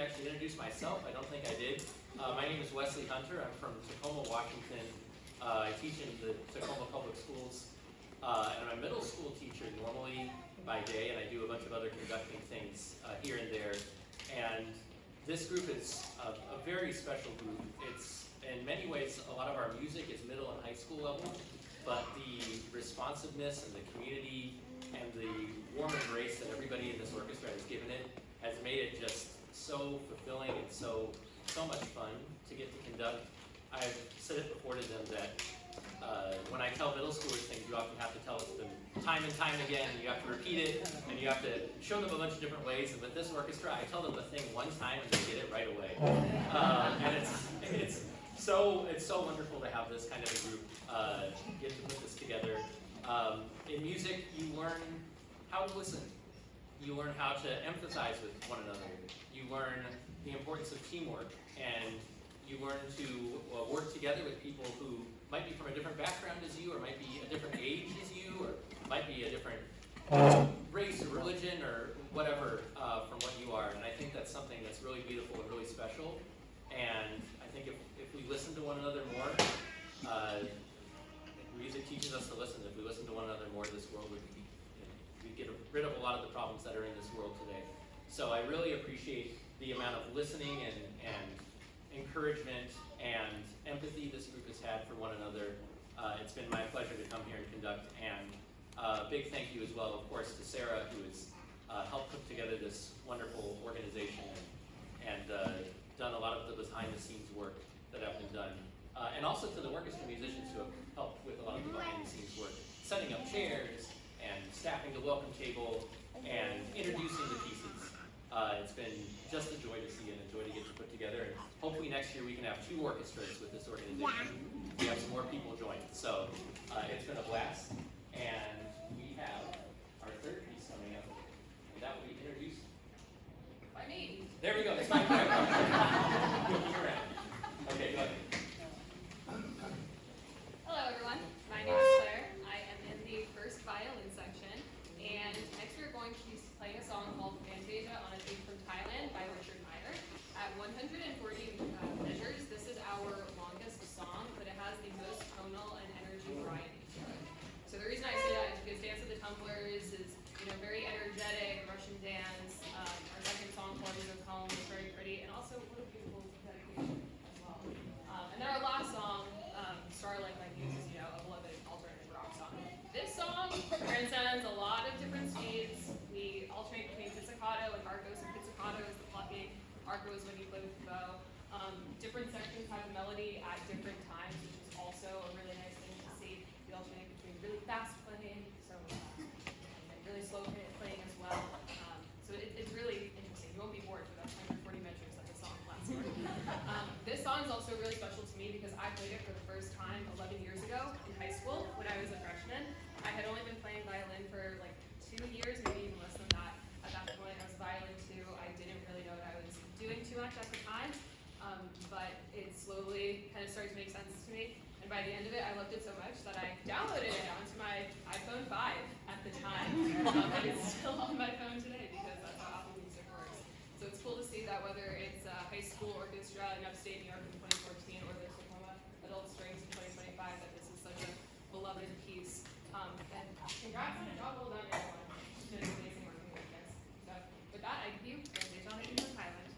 to actually introduce myself. I don't think I did. My name is Wesley Hunter. I'm from Tacoma, Washington. I teach in the Tacoma Public Schools. And I'm a middle school teacher normally by day, and I do a bunch of other conducting things here and there. And this group is a very special group. It's, in many ways, a lot of our music is middle and high school level, but the responsiveness and the community and the warm embrace that everybody in this orchestra has given it has made it just so fulfilling and so much fun to get to conduct. I've said it before to them that when I tell middle schoolers things, you often have to tell it to them time and time again, and you have to repeat it, and you have to show them a bunch of different ways. And with this orchestra, I tell them the thing one time and they get it right away. And it's so wonderful to have this kind of a group get to put this together. In music, you learn how to listen. You learn how to empathize with one another. You learn the importance of teamwork, and you learn to work together with people who might be from a different background as you, or might be a different age as you, or might be a different race or religion or whatever from what you are. And I think that's something that's really beautiful and really special. And I think if we listen to one another more, music teaches us to listen. If we listen to one another more, this world would be, we'd get rid of a lot of the problems that are in this world today. So I really appreciate the amount of listening and encouragement and empathy this group has had for one another. It's been my pleasure to come here and conduct, and a big thank you as well, of course, to Sarah, who has helped put together this wonderful organization and done a lot of the behind-the-scenes work that have been done. And also to the orchestra musicians who have helped with a lot of the behind-the-scenes work, setting up chairs and staffing the welcome table and introducing the pieces. It's been just a joy to see and a joy to get to put together. And hopefully next year we can have 2 orchestras with this organization. We have some more people join. So it's been a blast. And we have our 3rd piece coming up. And that will be introduced by me. There we go. That's my point. Okay, go ahead. Hello everyone. My name is Claire. I am in the 1st violin section. And next we're going to be playing a song called Fantasia on a Theme from Thailand by Richard Meyer. At 140 measures, this is our longest song, but it has the most tonal and energy variety to it. So the reason I say that is because Dance of the Tumblers is, very energetic, Russian dance. Our second song, Parties of Home, is very pretty, and also what a beautiful dedication as well. And then our last song, Starlight by Muse, is, a beloved alternative rock song. This song transcends a lot of different speeds. We alternate between pizzicato and arco. So pizzicato is the plucking, arco is when you play with the bow. Different sections have a melody at different times, which is also a really nice thing to see. We alternate between really fast playing, and really slow playing as well. So it's really interesting. You won't be bored for that 140 measures that the song lasts for. This song is also really special to me because I played it for the first time 11 years ago in high school when I was a freshman. I had only been playing violin for like 2 years, maybe even less than that. At that point, I was violin 2. I didn't really know what I was doing too much at the time, but it slowly kind of started to make sense to me. And by the end of it, I loved it so much that I downloaded it onto my iPhone 5 at the time. And it's still on my phone today because that's how Apple Music works. So it's cool to see that whether it's a high school orchestra in upstate New York in 2014 or the Tacoma Adult Strings in 2025, that this is such a beloved piece. And congrats on a job well done, everyone. It's been amazing working with this. So with that, I give you Fantasia on a Theme from Thailand.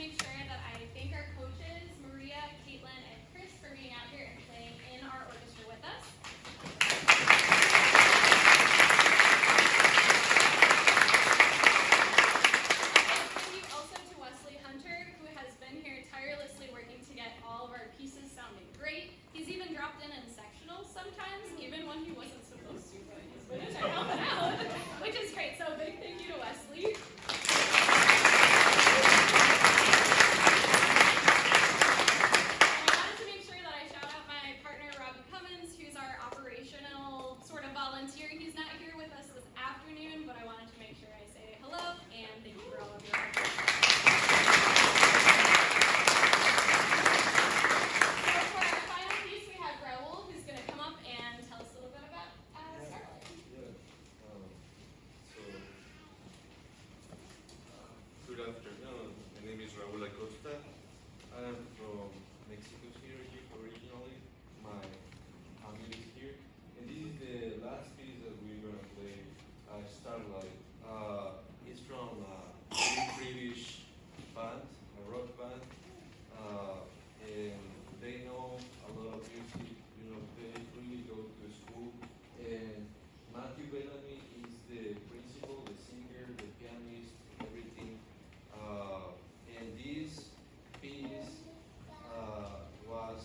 make sure that I thank our coaches, Maria, Caitlin, and Chris, for being out here and playing in our orchestra with us. Thank you also to Wesley Hunter, who has been here tirelessly working to get all of our pieces sounding great. He's even dropped in sectionals sometimes, even when he wasn't supposed to, but he's been in there helping out, which is great. So big thank you to Wesley. Volunteer. He's not here with us this afternoon, but I wanted to make sure I say hello and thank you for all of your hard work. So for our final piece, we have Raul, who's going to come up and tell us a little bit about Starlight. Good afternoon. My name is Raul Acosta. I am from Mexico City originally. My family is here. And this is the last piece that we're gonna play, Starlight. It's from a British band, a rock band, and they know a lot of music. You know, they really go to school. And Matthew Bellamy is the principal, the singer, the pianist, everything. And this piece was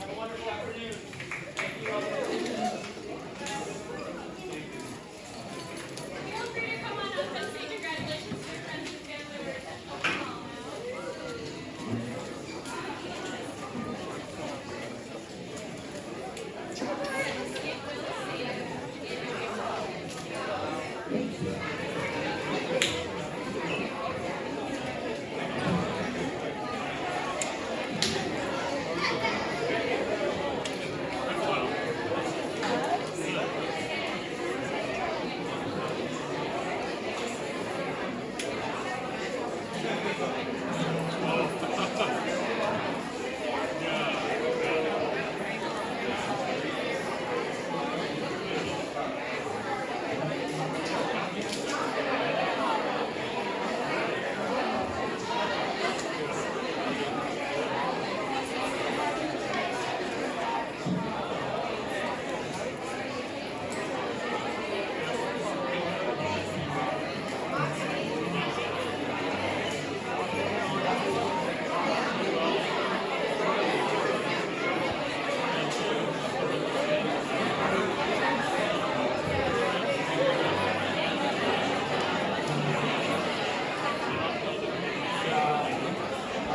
Have a wonderful afternoon.